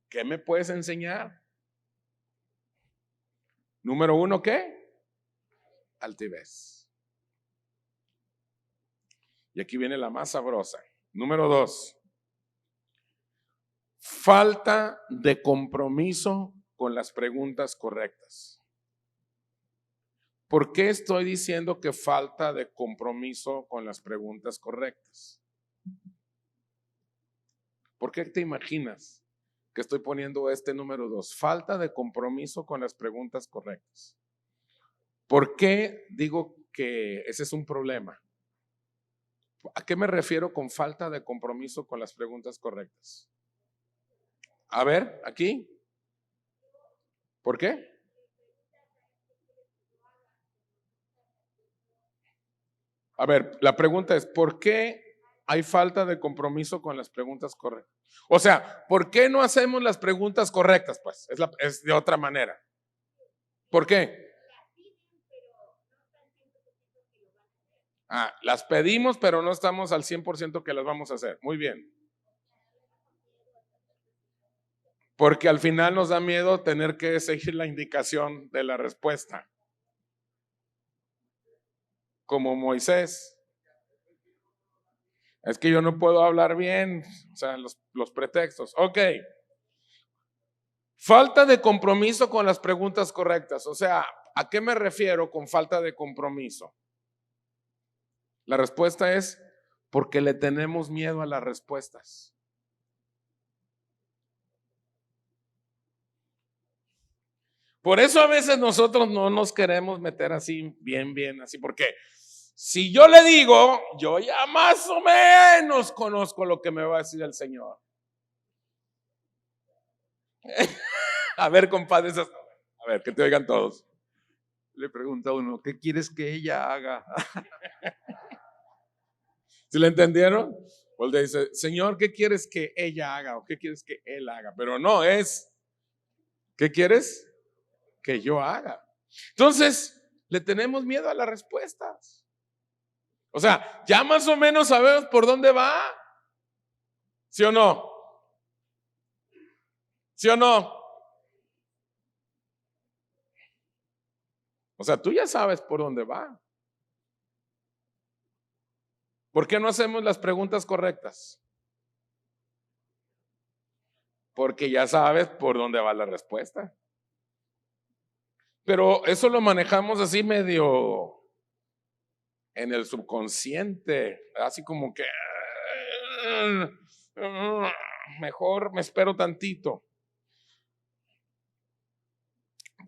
¿qué me puedes enseñar? Número uno, ¿qué? Altivez. Y aquí viene la más sabrosa. Número dos, falta de compromiso con las preguntas correctas. ¿Por qué estoy diciendo que falta de compromiso con las preguntas correctas? ¿Por qué te imaginas que estoy poniendo este número 2? Falta de compromiso con las preguntas correctas. ¿Por qué digo que ese es un problema? ¿A qué me refiero con falta de compromiso con las preguntas correctas? A ver, aquí. ¿Por qué? A ver, la pregunta es, ¿por qué hay falta de compromiso con las preguntas correctas? O sea, ¿por qué no hacemos las preguntas correctas? Pues es de otra manera. ¿Por qué? Las pedimos, pero no estamos al 100% que las vamos a hacer. Muy bien. Porque al final nos da miedo tener que seguir la indicación de la respuesta. Como Moisés. Es que yo no puedo hablar bien, o sea, los pretextos. Ok. Falta de compromiso con las preguntas correctas. O sea, ¿a qué me refiero con falta de compromiso? La respuesta es porque le tenemos miedo a las respuestas. Por eso a veces nosotros no nos queremos meter así, bien, así, porque si yo le digo, yo ya más o menos conozco lo que me va a decir el Señor. A ver, compadres, a ver, que te oigan todos. Le pregunta uno, ¿qué quieres que ella haga? ¿Sí le entendieron? Pues le dice, Señor, ¿qué quieres que ella haga? ¿O qué quieres que él haga? Pero no es, ¿qué quieres que yo haga? Entonces, le tenemos miedo a las respuestas. O sea, ya más o menos sabemos por dónde va. ¿Sí o no? ¿Sí o no? O sea, tú ya sabes por dónde va. ¿Por qué no hacemos las preguntas correctas? Porque ya sabes por dónde va la respuesta. Pero eso lo manejamos así medio en el subconsciente, así como que mejor me espero tantito.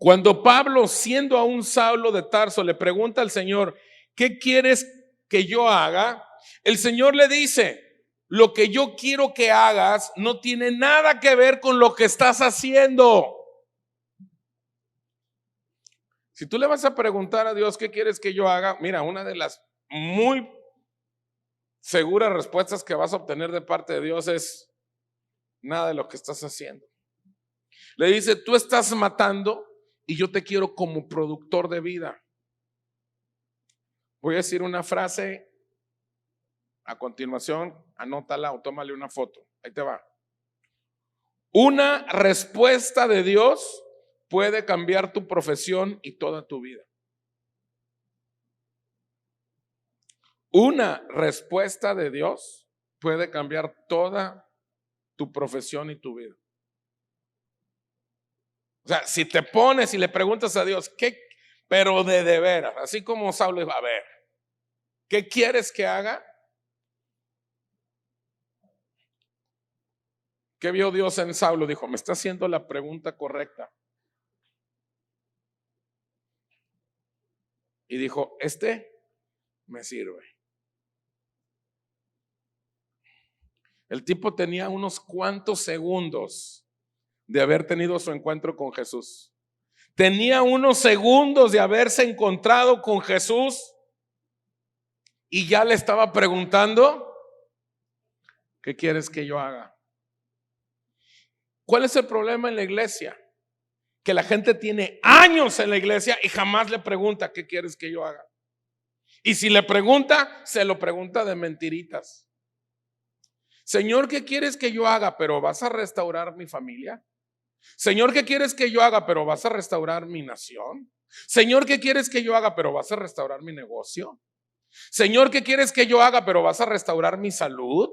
Cuando Pablo, siendo aún Saulo de Tarso, le pregunta al Señor, ¿qué quieres que yo haga? El Señor le dice, lo que yo quiero que hagas no tiene nada que ver con lo que estás haciendo. Si tú le vas a preguntar a Dios, ¿qué quieres que yo haga? Mira, una de las muy seguras respuestas que vas a obtener de parte de Dios es nada de lo que estás haciendo. Le dice, tú estás matando y yo te quiero como productor de vida. Voy a decir una frase a continuación, anótala o tómale una foto. Ahí te va. Una respuesta de Dios puede cambiar tu profesión y toda tu vida. Una respuesta de Dios puede cambiar toda tu profesión y tu vida. O sea, si te pones y le preguntas a Dios, ¿qué? Pero de veras, así como Saulo iba a ver, ¿qué quieres que haga? ¿Qué vio Dios en Saulo? Dijo, me está haciendo la pregunta correcta. Y dijo, me sirve. El tipo tenía unos cuantos segundos de haber tenido su encuentro con Jesús. Tenía unos segundos de haberse encontrado con Jesús y ya le estaba preguntando, ¿qué quieres que yo haga? ¿Cuál es el problema en la iglesia? Que la gente tiene años en la iglesia y jamás le pregunta, ¿qué quieres que yo haga? Y si le pregunta, se lo pregunta de mentiritas. Señor, ¿qué quieres que yo haga? Pero ¿vas a restaurar mi familia? Señor, ¿qué quieres que yo haga? Pero ¿vas a restaurar mi nación? Señor, ¿qué quieres que yo haga? Pero ¿vas a restaurar mi negocio? Señor, ¿qué quieres que yo haga? Pero ¿vas a restaurar mi salud?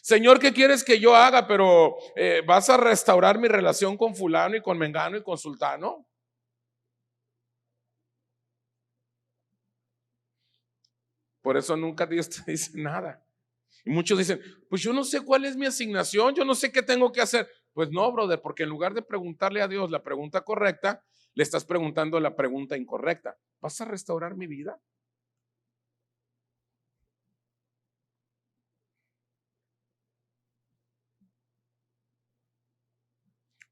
Señor, ¿qué quieres que yo haga? Pero ¿vas a restaurar mi relación con fulano y con mengano y con sultano? Por eso nunca Dios te dice nada. Y muchos dicen, pues yo no sé cuál es mi asignación, yo no sé qué tengo que hacer. Pues no, brother, porque en lugar de preguntarle a Dios la pregunta correcta, le estás preguntando la pregunta incorrecta. ¿Vas a restaurar mi vida?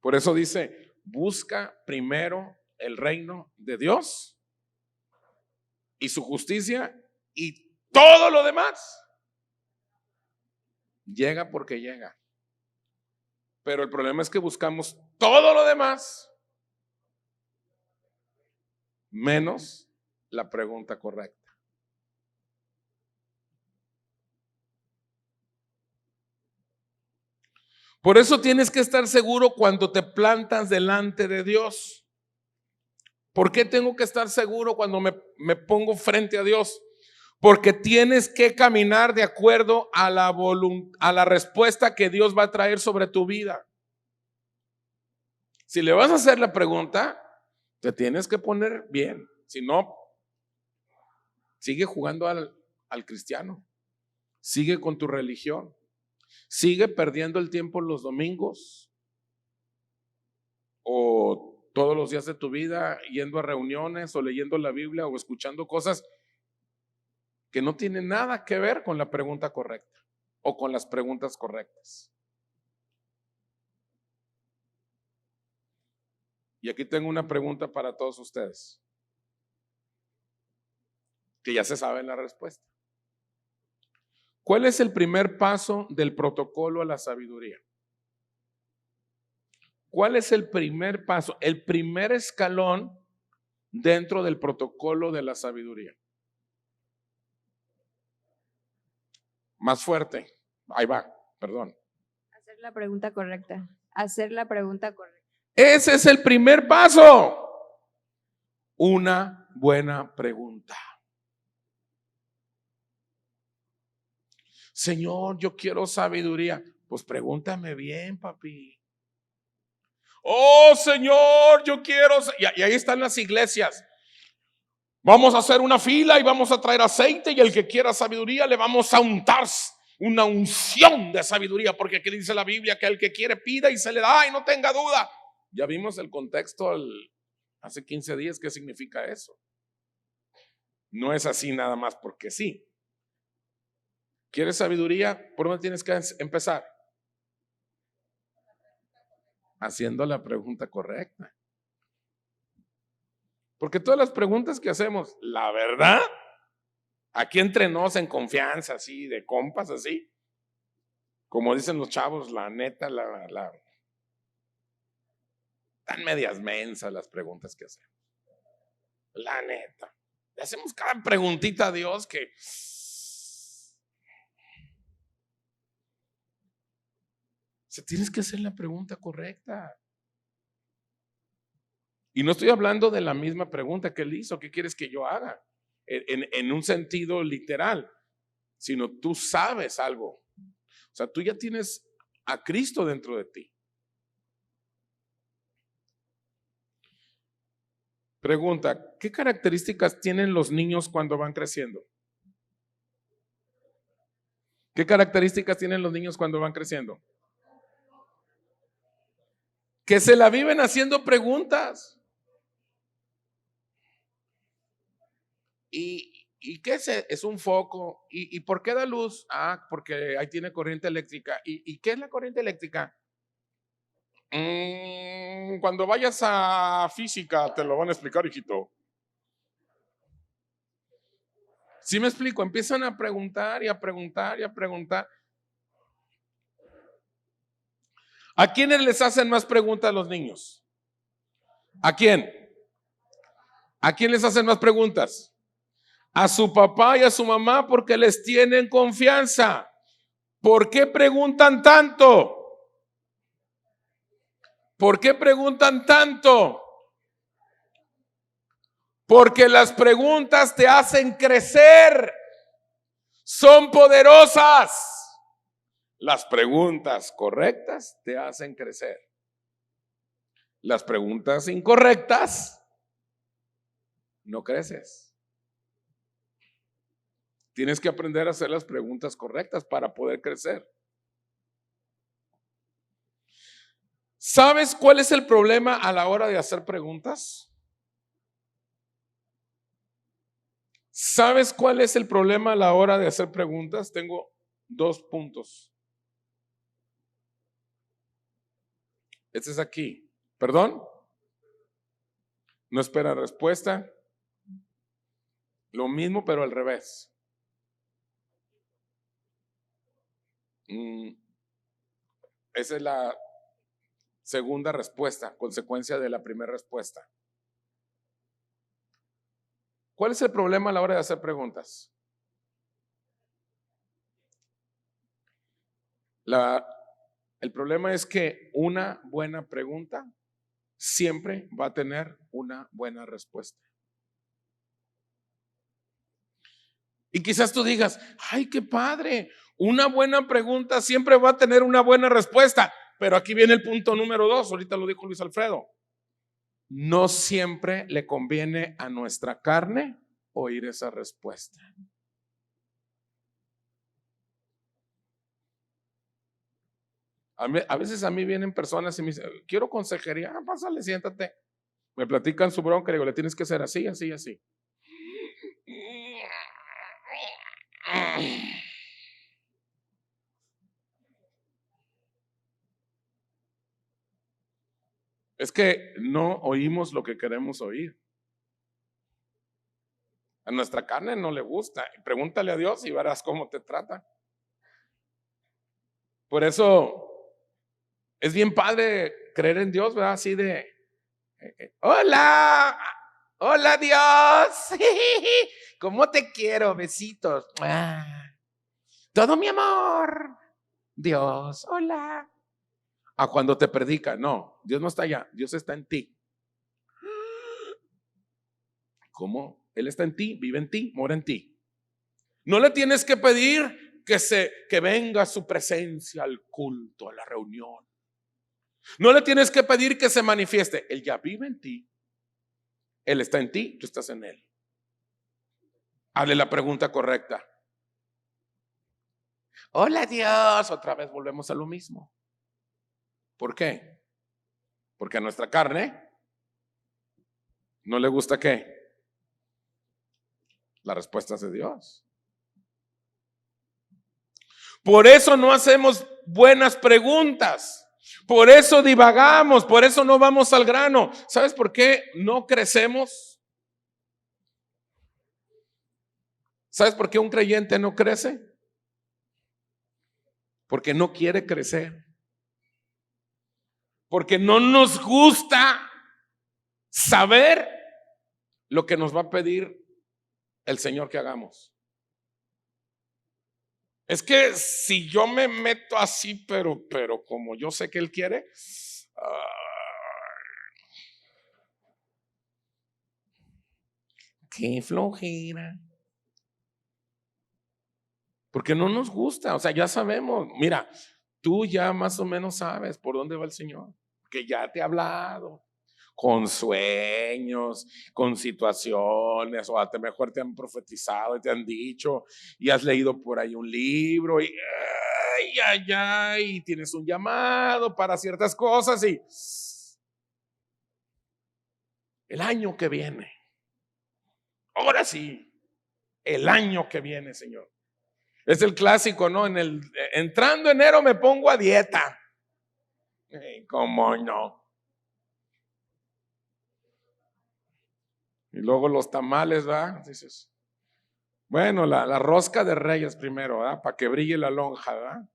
Por eso dice, busca primero el reino de Dios y su justicia Y todo lo demás llega porque llega. Pero el problema es que buscamos todo lo demás menos la pregunta correcta. Por eso tienes que estar seguro cuando te plantas delante de Dios. ¿Por qué tengo que estar seguro cuando me pongo frente a Dios? Porque tienes que caminar de acuerdo a la respuesta que Dios va a traer sobre tu vida. Si le vas a hacer la pregunta, te tienes que poner bien. Si no, sigue jugando al cristiano. Sigue con tu religión. Sigue perdiendo el tiempo los domingos o todos los días de tu vida yendo a reuniones o leyendo la Biblia o escuchando cosas que no tienen nada que ver con la pregunta correcta o con las preguntas correctas. Y aquí tengo una pregunta para todos ustedes, que ya se sabe la respuesta. ¿Cuál es el primer paso del protocolo a la sabiduría? ¿Cuál es el primer paso, el primer escalón dentro del protocolo de la sabiduría? Más fuerte. Ahí va, perdón. Hacer la pregunta correcta. Hacer la pregunta correcta. Ese es el primer paso. Una buena pregunta. Señor, yo quiero sabiduría. Pues pregúntame bien, papi. Oh, Señor, yo quiero. Y ahí están las iglesias. Vamos a hacer una fila y vamos a traer aceite y el que quiera sabiduría le vamos a untar una unción de sabiduría, porque aquí dice la Biblia que el que quiere pida y se le da y no tenga duda. Ya vimos el contexto hace 15 días. ¿Qué significa eso? No es así nada más porque sí. ¿Quieres sabiduría? ¿Por dónde tienes que empezar? Haciendo la pregunta correcta. Porque todas las preguntas que hacemos, la verdad, aquí entre nos en confianza, así, de compas, así, como dicen los chavos, la neta, están medias mensas las preguntas que hacemos. La neta. Le hacemos cada preguntita a Dios que... tienes que hacer la pregunta correcta. Y no estoy hablando de la misma pregunta que él hizo. ¿Qué quieres que yo haga? En un sentido literal. Sino tú sabes algo. O sea, tú ya tienes a Cristo dentro de ti. Pregunta, ¿qué características tienen los niños cuando van creciendo? ¿Qué características tienen los niños cuando van creciendo? Que se la viven haciendo preguntas. ¿Y qué es un foco? ¿Y por qué da luz? Ah, porque ahí tiene corriente eléctrica. ¿Y qué es la corriente eléctrica? Cuando vayas a física te lo van a explicar, hijito. ¿Sí me explico? Empiezan a preguntar y a preguntar y a preguntar. ¿A quiénes les hacen más preguntas los niños? ¿A quién? ¿A quién les hacen más preguntas? A su papá y a su mamá, porque les tienen confianza. ¿Por qué preguntan tanto? ¿Por qué preguntan tanto? Porque las preguntas te hacen crecer. Son poderosas. Las preguntas correctas te hacen crecer. Las preguntas incorrectas, no creces. Tienes que aprender a hacer las preguntas correctas para poder crecer. ¿Sabes cuál es el problema a la hora de hacer preguntas? ¿Sabes cuál es el problema a la hora de hacer preguntas? Tengo 2 puntos. Este es aquí. ¿Perdón? No espera respuesta. Lo mismo, pero al revés. Esa es la segunda respuesta, consecuencia de la primera respuesta. ¿Cuál es el problema a la hora de hacer preguntas? El problema es que una buena pregunta siempre va a tener una buena respuesta. Y quizás tú digas, ay, qué padre, una buena pregunta siempre va a tener una buena respuesta. Pero aquí viene el punto número 2, ahorita lo dijo Luis Alfredo. No siempre le conviene a nuestra carne oír esa respuesta. A veces a mí vienen personas y me dicen, quiero consejería, pásale, siéntate. Me platican su bronca y digo, le tienes que hacer así, así, así. Es que no oímos lo que queremos oír. A nuestra carne no le gusta. Pregúntale a Dios y verás cómo te trata. Por eso es bien padre creer en Dios, ¿verdad? Así de, hola, hola Dios, ¿cómo te quiero? Besitos. Todo mi amor, Dios, hola. A cuando te predica, no, Dios no está allá, Dios está en ti. ¿Cómo? Él está en ti, vive en ti, mora en ti. No le tienes que pedir que venga a su presencia al culto, a la reunión. No le tienes que pedir que se manifieste. Él ya vive en ti. Él está en ti, tú estás en él. Hazle la pregunta correcta. Hola Dios, otra vez volvemos a lo mismo. ¿Por qué? Porque a nuestra carne no le gusta ¿qué? Las respuestas de Dios. Por eso no hacemos buenas preguntas. Por eso divagamos, por eso no vamos al grano. ¿Sabes por qué no crecemos? ¿Sabes por qué un creyente no crece? Porque no quiere crecer. Porque no nos gusta saber lo que nos va a pedir el Señor que hagamos. Es que si yo me meto así, pero como yo sé que Él quiere, qué flojera. Porque no nos gusta, o sea, ya sabemos. Mira, tú ya más o menos sabes por dónde va el Señor, que ya te ha hablado. Con sueños, con situaciones, o a lo mejor te han profetizado y te han dicho, y has leído por ahí un libro, y tienes un llamado para ciertas cosas, y el año que viene, ahora sí, el año que viene, Señor. Es el clásico, ¿no? Entrando enero me pongo a dieta. ¿Cómo no? Y luego los tamales, ¿verdad? Dices, bueno, la rosca de Reyes primero, ¿verdad? Para que brille la lonja, ¿verdad?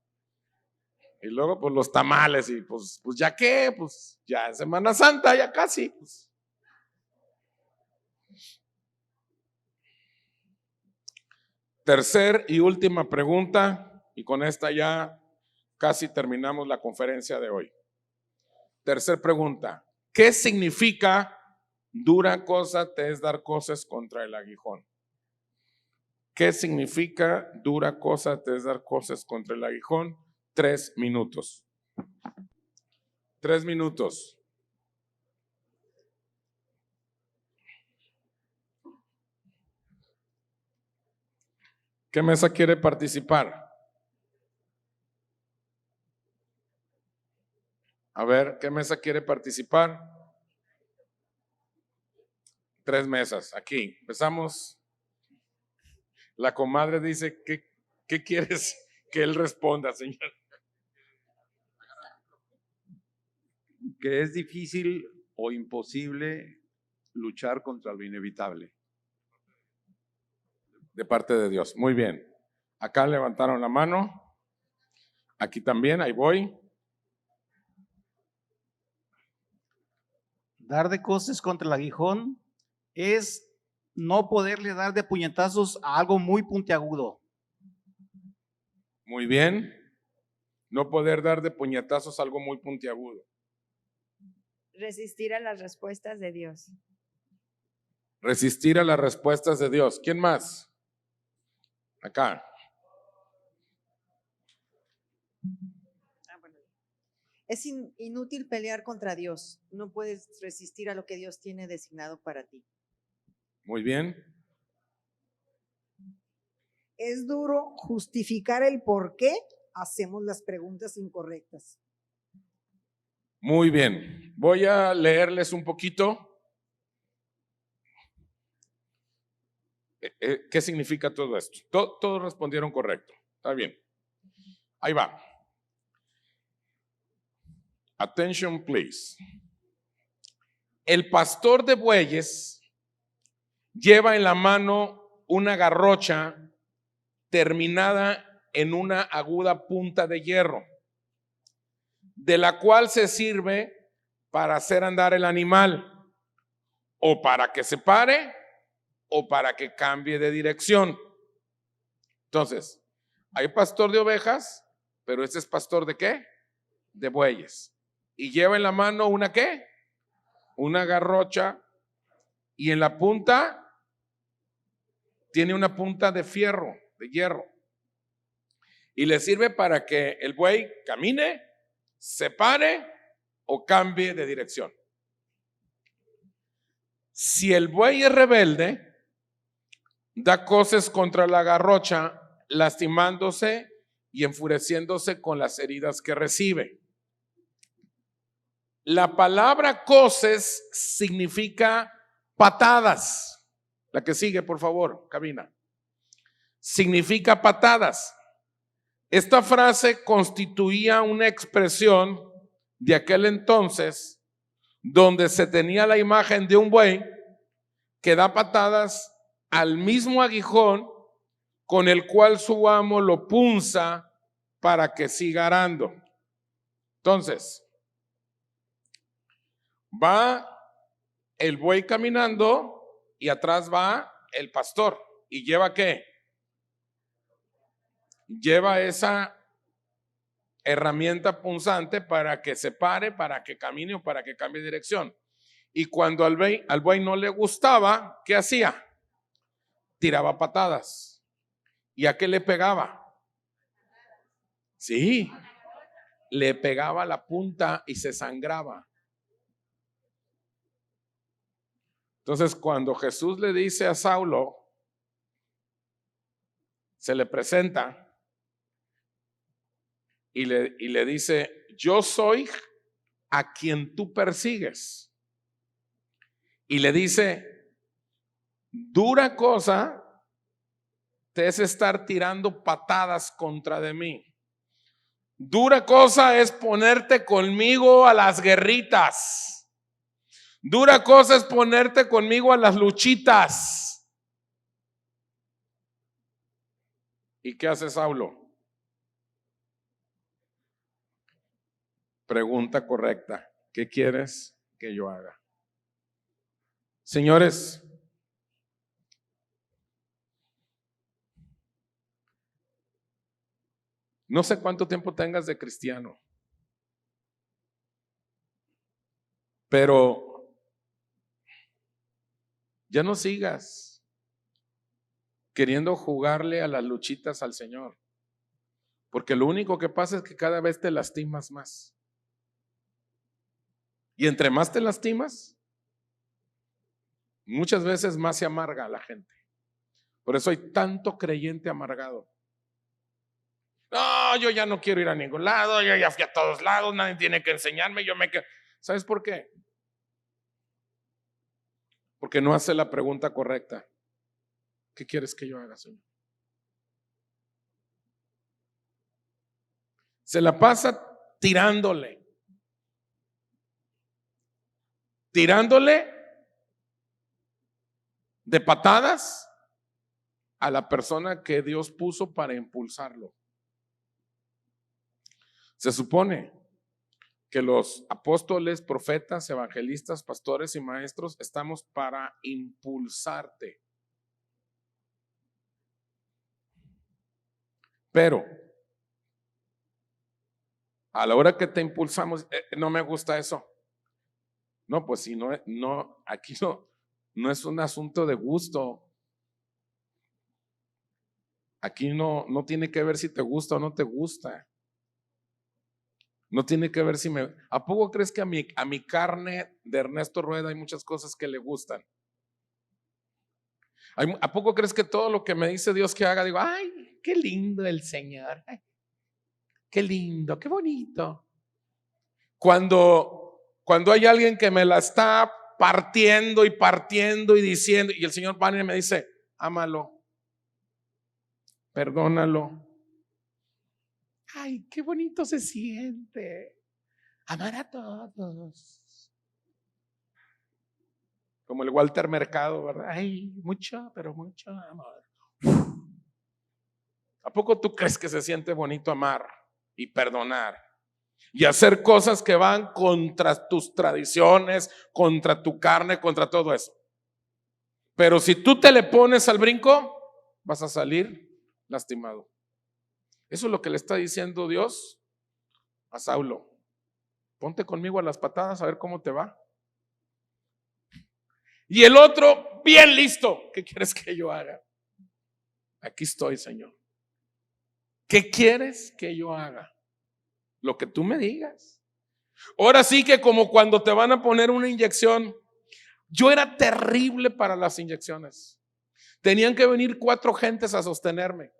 Y luego, pues los tamales, y pues ya qué, pues ya en Semana Santa, ya casi. Pues. Tercer y última pregunta, y con esta ya casi terminamos la conferencia de hoy. Tercer pregunta, ¿qué significa dura cosa te es dar cosas contra el aguijón? ¿Qué significa dura cosa te es dar cosas contra el aguijón? 3 minutos. 3 minutos. ¿Qué mesa quiere participar? A ver, ¿qué mesa quiere participar? 3 mesas, aquí. Empezamos. La comadre dice, ¿qué quieres que él responda, señor? Que es difícil o imposible luchar contra lo inevitable. De parte de Dios. Muy bien. Acá levantaron la mano. Aquí también, ahí voy. Dar de coces contra el aguijón es no poderle dar de puñetazos a algo muy puntiagudo. Muy bien. No poder dar de puñetazos algo muy puntiagudo. Resistir a las respuestas de Dios. Resistir a las respuestas de Dios. ¿Quién más? Acá. Es inútil pelear contra Dios. No puedes resistir a lo que Dios tiene designado para ti. Muy bien. Es duro justificar el por qué hacemos las preguntas incorrectas. Muy bien. Voy a leerles un poquito. ¿Qué significa todo esto? Todos respondieron correcto. Está bien. Ahí va. Attention, please. El pastor de bueyes lleva en la mano una garrocha terminada en una aguda punta de hierro, de la cual se sirve para hacer andar el animal, o para que se pare, o para que cambie de dirección. Entonces, hay pastor de ovejas, pero este es pastor ¿de qué? De bueyes. Y lleva en la mano una ¿qué? Una garrocha, y en la punta tiene una punta de fierro, de hierro. Y le sirve para que el buey camine, se pare o cambie de dirección. Si el buey es rebelde, da coces contra la garrocha, lastimándose y enfureciéndose con las heridas que recibe. La palabra coces significa patadas. La que sigue, por favor, cabina. Significa patadas. Esta frase constituía una expresión de aquel entonces donde se tenía la imagen de un buey que da patadas al mismo aguijón con el cual su amo lo punza para que siga arando. Entonces, va el buey caminando y atrás va el pastor. ¿Y lleva qué? Lleva esa herramienta punzante para que se pare, para que camine o para que cambie de dirección. Y cuando al buey no le gustaba, ¿qué hacía? Tiraba patadas. ¿Y a qué le pegaba? Sí, le pegaba la punta y se sangraba. Entonces, cuando Jesús le dice a Saulo, se le presenta y le dice, yo soy a quien tú persigues. Y le dice, dura cosa te es estar tirando patadas contra de mí. Dura cosa es ponerte conmigo a las guerritas. Dura cosa es ponerte conmigo a las luchitas. ¿Y qué hace Saulo? Pregunta correcta. ¿Qué quieres que yo haga? Señores, no sé cuánto tiempo tengas de cristiano, pero ya no sigas queriendo jugarle a las luchitas al Señor, porque lo único que pasa es que cada vez te lastimas más. Y entre más te lastimas, muchas veces más se amarga a la gente. Por eso hay tanto creyente amargado. No, yo ya no quiero ir a ningún lado, yo ya fui a todos lados, nadie tiene que enseñarme, yo me quedo. ¿Sabes por qué? Porque no hace la pregunta correcta. ¿Qué quieres que yo haga, Señor? Se la pasa tirándole de patadas a la persona que Dios puso para impulsarlo. Se supone que los apóstoles, profetas, evangelistas, pastores y maestros estamos para impulsarte. Pero a la hora que te impulsamos, no me gusta eso. No, pues si no, aquí no es un asunto de gusto. Aquí no tiene que ver si te gusta o no te gusta. No tiene que ver si me... ¿A poco crees que a mi carne de Ernesto Rueda hay muchas cosas que le gustan? ¿A poco crees que todo lo que me dice Dios que haga, digo, ay, qué lindo el Señor? Ay, qué lindo, qué bonito. Cuando hay alguien que me la está partiendo y diciendo, y el Señor va y me dice, ámalo, perdónalo. Ay, qué bonito se siente amar a todos. Como el Walter Mercado, ¿verdad? Ay, mucho, pero mucho amor. ¿A poco tú crees que se siente bonito amar y perdonar y hacer cosas que van contra tus tradiciones, contra tu carne, contra todo eso? Pero si tú te le pones al brinco, vas a salir lastimado. Eso es lo que le está diciendo Dios a Saulo. Ponte conmigo a las patadas a ver cómo te va. Y el otro, bien listo. ¿Qué quieres que yo haga? Aquí estoy, Señor. ¿Qué quieres que yo haga? Lo que tú me digas. Ahora sí que como cuando te van a poner una inyección. Yo era terrible para las inyecciones. Tenían que venir 4 gentes a sostenerme.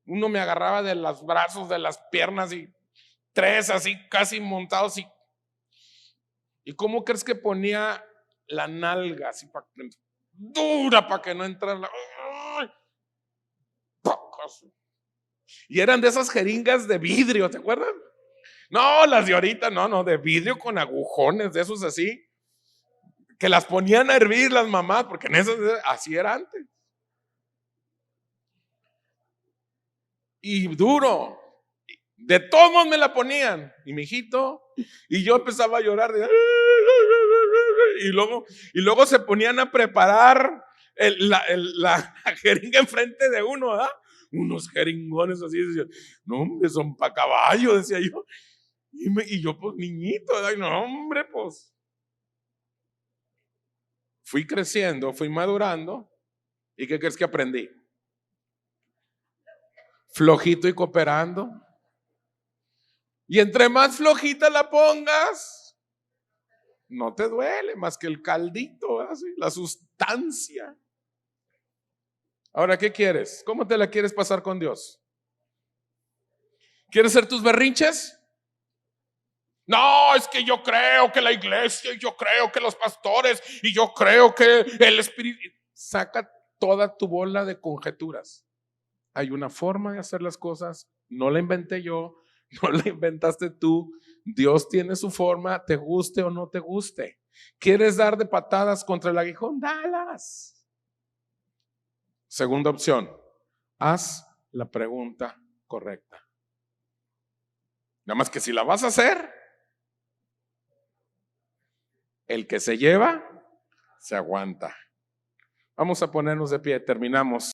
Uno me agarraba de los brazos, de las piernas y 3 así casi montados. ¿Y cómo crees que ponía la nalga así dura para que no entrara? Y eran de esas jeringas de vidrio, ¿te acuerdas? No, las de ahorita, no, de vidrio con agujones, de esos así, que las ponían a hervir las mamás, porque en esas así era antes. Y duro, de todos modos me la ponían, y mi hijito, y yo empezaba a llorar, y luego se ponían a preparar la jeringa enfrente de uno, ¿verdad? Unos jeringones así, decía, no hombre, son para caballo, decía yo, y yo pues niñito, ¿verdad? No hombre, pues fui creciendo, fui madurando, ¿y qué crees que aprendí? Flojito y cooperando. Y entre más flojita la pongas, no te duele más que el caldito, ¿verdad? La sustancia. Ahora, ¿qué quieres? ¿Cómo te la quieres pasar con Dios? ¿Quieres hacer tus berrinches? No, es que yo creo que la iglesia, yo creo que los pastores, y yo creo que el Espíritu. Saca toda tu bola de conjeturas. Hay una forma de hacer las cosas, no la inventé yo, no la inventaste tú. Dios tiene su forma, te guste o no te guste. ¿Quieres dar de patadas contra el aguijón? Dalas. Segunda opción, haz la pregunta correcta. Nada más que si la vas a hacer, el que se lleva, se aguanta. Vamos a ponernos de pie, terminamos.